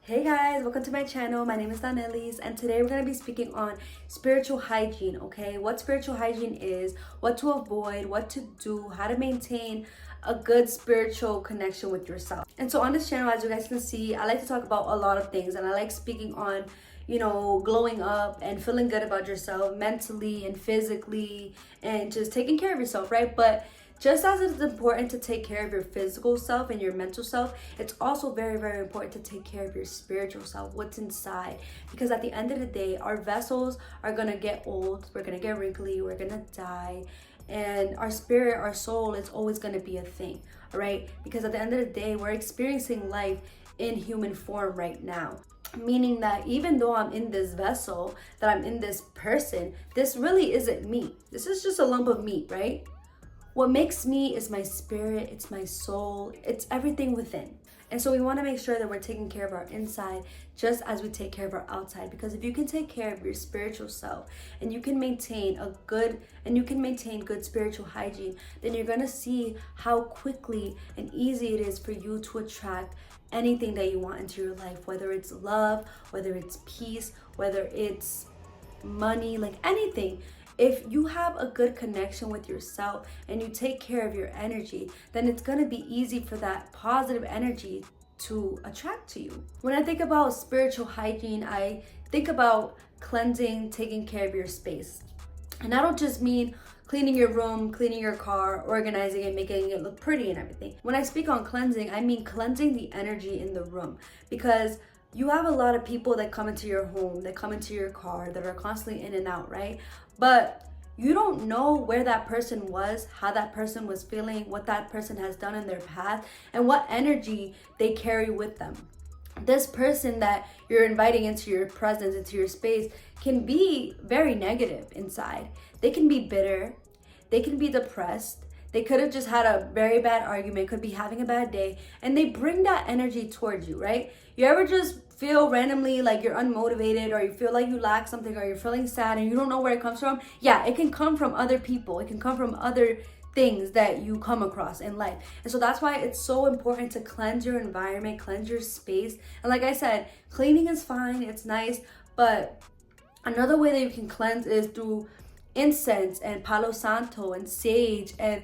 Hey guys, welcome to my channel. My name is Danelis, and today we're going to be speaking on spiritual hygiene, okay? What spiritual hygiene is, what to avoid, what to do, how to maintain a good spiritual connection with yourself. And so on this channel, as you guys can see, I like to talk about a lot of things, and I like speaking on, glowing up and feeling good about yourself mentally and physically and just taking care of yourself, right? But just as it's important to take care of your physical self and your mental self, it's also very, very important to take care of your spiritual self, what's inside. Because at the end of the day, our vessels are gonna get old, we're gonna get wrinkly, we're gonna die, and our spirit, our soul is always gonna be a thing, all right? Because at the end of the day, we're experiencing life in human form right now. Meaning that even though I'm in this vessel, that I'm in this person, this really isn't me. This is just a lump of meat, right? What makes me is my spirit, it's my soul, it's everything within. And so we want to make sure that we're taking care of our inside just as we take care of our outside. Because if you can take care of your spiritual self and you can maintain good spiritual hygiene, then you're going to see how quickly and easy it is for you to attract anything that you want into your life, whether it's love, whether it's peace, whether it's money, like anything. If you have a good connection with yourself and you take care of your energy, then it's going to be easy for that positive energy to attract to you. When I think about spiritual hygiene, I think about cleansing, taking care of your space. And I don't just mean cleaning your room, cleaning your car, organizing it, making it look pretty and everything. When I speak on cleansing, I mean cleansing the energy in the room, because you have a lot of people that come into your home, that come into your car, that are constantly in and out, right? But you don't know where that person was, how that person was feeling, what that person has done in their past, and what energy they carry with them. This person that you're inviting into your presence, into your space, can be very negative inside. They can be bitter, they can be depressed, they could have just had a very bad argument, could be having a bad day, and they bring that energy towards you, right? You ever just feel randomly like you're unmotivated, or you feel like you lack something, or you're feeling sad and you don't know where it comes from? Yeah, it can come from other people. It can come from other things that you come across in life. And so that's why it's so important to cleanse your environment, cleanse your space. And like I said, cleaning is fine, it's nice, but another way that you can cleanse is through incense and palo santo and sage. And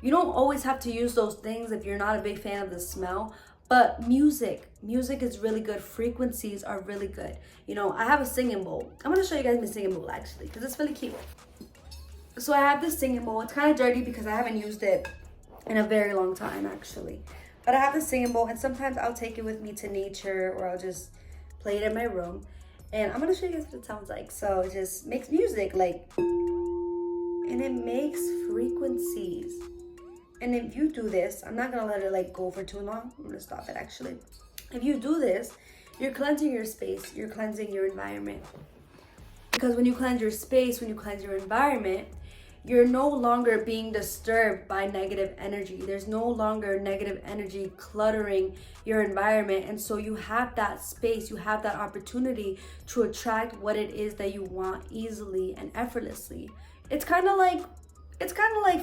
you don't always have to use those things if you're not a big fan of the smell. But music is really good. Frequencies are really good. I have a singing bowl. I'm gonna show you guys my singing bowl actually, because it's really cute. So I have this singing bowl. It's kind of dirty because I haven't used it in a very long time actually. But I have this singing bowl, and sometimes I'll take it with me to nature, or I'll just play it in my room. And I'm gonna show you guys what it sounds like. So it just makes music, and it makes frequencies. And if you do this, I'm not gonna let it go for too long. I'm gonna stop it actually. If you do this, you're cleansing your space, you're cleansing your environment. Because when you cleanse your space, when you cleanse your environment, you're no longer being disturbed by negative energy. There's no longer negative energy cluttering your environment. And so you have that space, you have that opportunity to attract what it is that you want easily and effortlessly. It's kind of like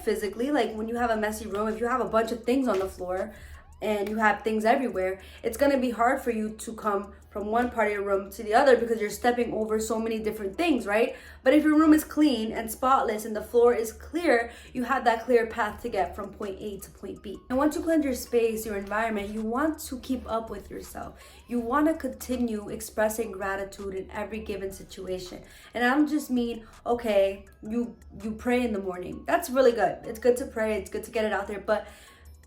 physically, like when you have a messy room, if you have a bunch of things on the floor and you have things everywhere, it's going to be hard for you to come from one part of your room to the other because you're stepping over so many different things, right? But if your room is clean and spotless and the floor is clear, you have that clear path to get from point A to point B. And once you cleanse your space, your environment, you want to keep up with yourself. You want to continue expressing gratitude in every given situation. And I don't just mean, okay, you pray in the morning. That's really good. It's good to pray. It's good to get it out there. But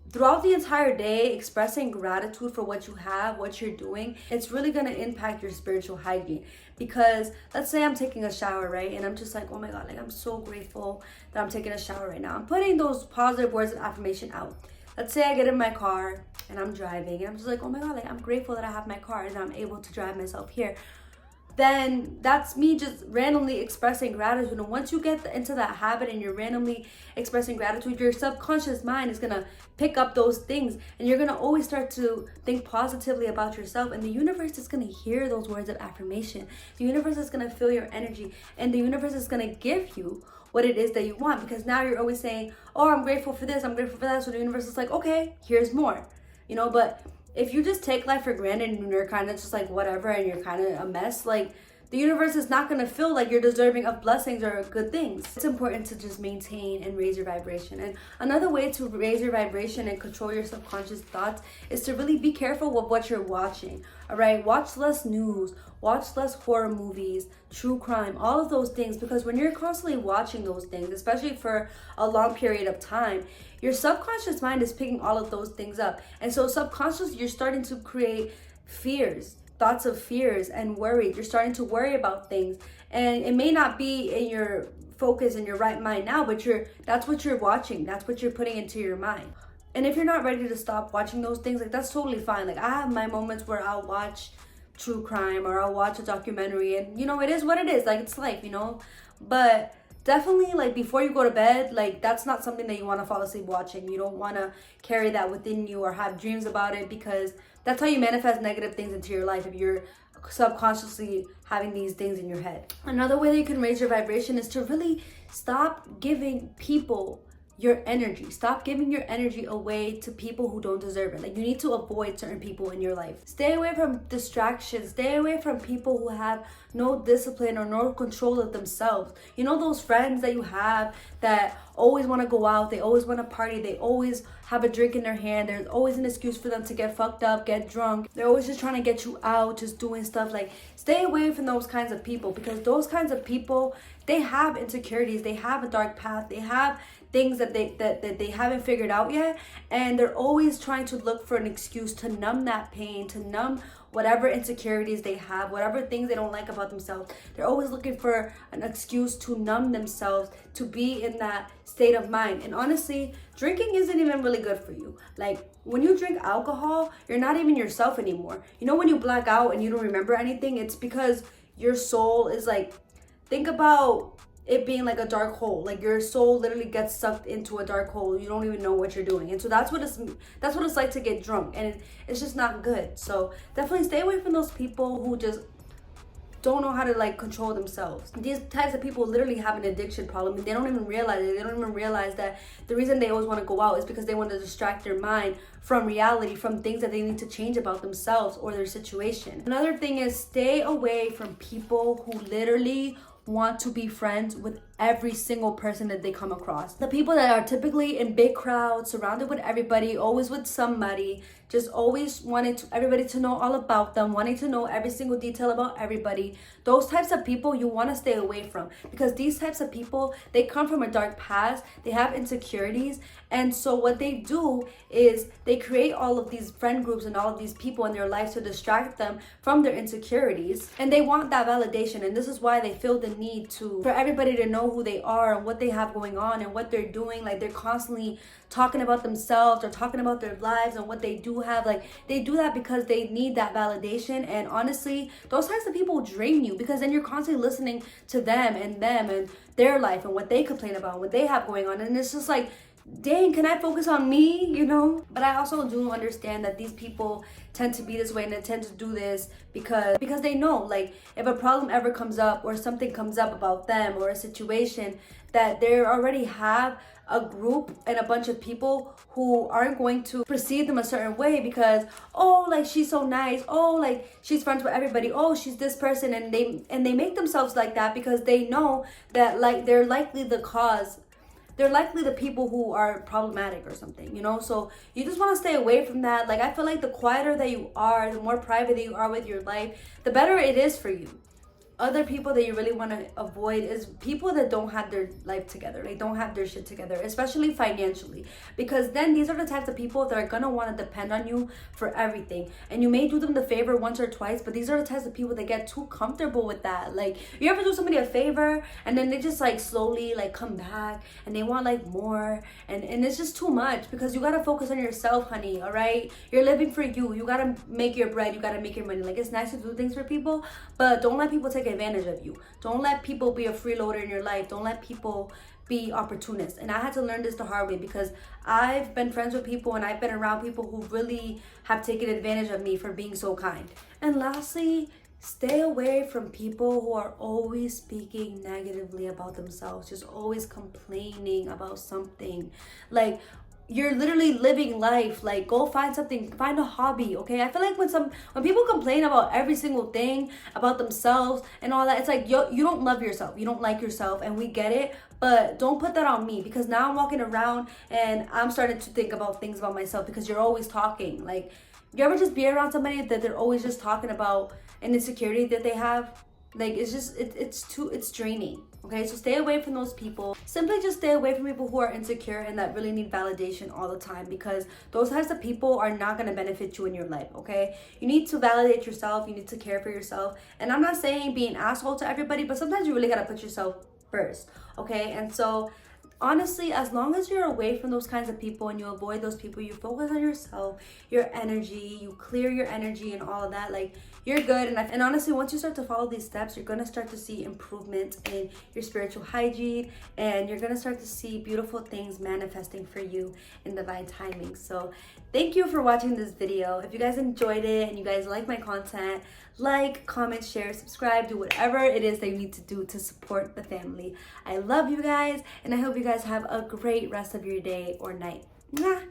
throughout the entire day, expressing gratitude for what you have, what you're doing, it's really going to impact your spiritual hygiene. Because let's say I'm taking a shower, right? And I'm just like, oh my God, I'm so grateful that I'm taking a shower right now. I'm putting those positive words of affirmation out. Let's say I get in my car and I'm driving and I'm just like, oh my God, I'm grateful that I have my car and I'm able to drive myself here. Then that's me just randomly expressing gratitude. And once you get into that habit and you're randomly expressing gratitude, your subconscious mind is going to pick up those things, and you're going to always start to think positively about yourself. And the universe is going to hear those words of affirmation. The universe is going to feel your energy, and the universe is going to give you what it is that you want, because now you're always saying, oh, I'm grateful for this, I'm grateful for that. So the universe is like, okay, here's more. But if you just take life for granted and you're kind of just like whatever and you're kind of a mess, like the universe is not going to feel like you're deserving of blessings or good things. It's important to just maintain and raise your vibration. And another way to raise your vibration and control your subconscious thoughts is to really be careful with what you're watching. All right, watch less news, watch less horror movies, true crime, all of those things, because when you're constantly watching those things, especially for a long period of time, your subconscious mind is picking all of those things up. And so subconsciously, you're starting to create fears, thoughts of fears and worry. You're starting to worry about things, and it may not be in your focus in your right mind now, but that's what you're watching, that's what you're putting into your mind. And if you're not ready to stop watching those things, like that's totally fine. Like I have my moments where I'll watch true crime or I'll watch a documentary, and you know, it is what it is, like it's life, you know. But definitely, like before you go to bed, like that's not something that you want to fall asleep watching. You don't want to carry that within you or have dreams about it, because that's how you manifest negative things into your life, if you're subconsciously having these things in your head. Another way that you can raise your vibration is to really stop giving people your energy. Stop giving your energy away to people who don't deserve it. Like you need to avoid certain people in your life. Stay away from distractions. Stay away from people who have no discipline or no control of themselves. You know, those friends that you have that always want to go out, they always want to party, they always have a drink in their hand, there's always an excuse for them to get fucked up, get drunk, they're always just trying to get you out, just doing stuff. Like stay away from those kinds of people, because those kinds of people, they have insecurities, they have a dark path, they have things that they haven't figured out yet, and they're always trying to look for an excuse to numb that pain, to numb whatever insecurities they have, whatever things they don't like about themselves. They're always looking for an excuse to numb themselves, to be in that state of mind. And honestly, drinking isn't even really good for you. Like when you drink alcohol, you're not even yourself anymore. You know, when you black out and you don't remember anything, it's because your soul is like, think about it being like a dark hole. Like your soul literally gets sucked into a dark hole. You don't even know what you're doing. And so that's what it's like to get drunk, and it's just not good. So definitely stay away from those people who just don't know how to like control themselves. These types of people literally have an addiction problem, and they don't even realize it. They don't even realize that the reason they always want to go out is because they want to distract their mind from reality, from things that they need to change about themselves or their situation. Another thing is stay away from people who literally want to be friends with every single person that they come across. The people that are typically in big crowds, surrounded with everybody, always with somebody, just always wanting everybody to know all about them, wanting to know every single detail about everybody. Those types of people you want to stay away from, because these types of people, they come from a dark past, they have insecurities, and so what they do is they create all of these friend groups and all of these people in their lives to distract them from their insecurities, and they want that validation. And this is why they feel the need for everybody to know who they are and what they have going on and what they're doing. Like they're constantly talking about themselves or talking about their lives and what they do have. Like they do that because they need that validation. And honestly, those types of people drain you, because then you're constantly listening to them and their life and what they complain about, what they have going on, and it's just like, dang, can I focus on me, you know? But I also do understand that these people tend to be this way, and they tend to do this because they know, like, if a problem ever comes up or something comes up about them or a situation, that they already have a group and a bunch of people who aren't going to perceive them a certain way, because oh, like she's so nice, oh, like she's friends with everybody, oh, she's this person, and they make themselves like that because they know that like they're likely the people who are problematic or something, you know? So you just want to stay away from that. Like I feel like the quieter that you are, the more private that you are with your life, the better it is for you. Other people that you really want to avoid is people that don't have their life together. They don't have their shit together, especially financially, because then these are the types of people that are going to want to depend on you for everything. And you may do them the favor once or twice, but these are the types of people that get too comfortable with that. Like you ever do somebody a favor and then they just like slowly like come back and they want like more, and it's just too much, because you got to focus on yourself, honey. All right, you're living for you got to make your bread, you got to make your money. Like it's nice to do things for people, but don't let people take advantage of you. Don't let people be a freeloader in your life. Don't let people be opportunists. And I had to learn this the hard way, because I've been friends with people and I've been around people who really have taken advantage of me for being so kind. And lastly, stay away from people who are always speaking negatively about themselves, just always complaining about something. Like, you're literally living life. Like, go find something, find a hobby, okay? I feel like when people complain about every single thing about themselves and all that, it's like, yo, you don't love yourself, you don't like yourself, and we get it. But don't put that on me, because now I'm walking around and I'm starting to think about things about myself, because you're always talking. Like, you ever just be around somebody that they're always just talking about an insecurity that they have? Like, it's just, it's draining. Okay, so stay away from those people. Simply just stay away from people who are insecure and that really need validation all the time, because those types of people are not going to benefit you in your life. Okay, you need to validate yourself, you need to care for yourself. And I'm not saying be an asshole to everybody, but sometimes you really got to put yourself first. Okay, and so honestly, as long as you're away from those kinds of people and you avoid those people, you focus on yourself, your energy, you clear your energy and all of that, like, you're good. And honestly, once you start to follow these steps, you're going to start to see improvements in your spiritual hygiene, and you're going to start to see beautiful things manifesting for you in divine timing. So thank you for watching this video. If you guys enjoyed it and you guys like my content, like, comment, share, subscribe, do whatever it is that you need to do to support the family. I love you guys, and I hope you guys have a great rest of your day or night. Mwah.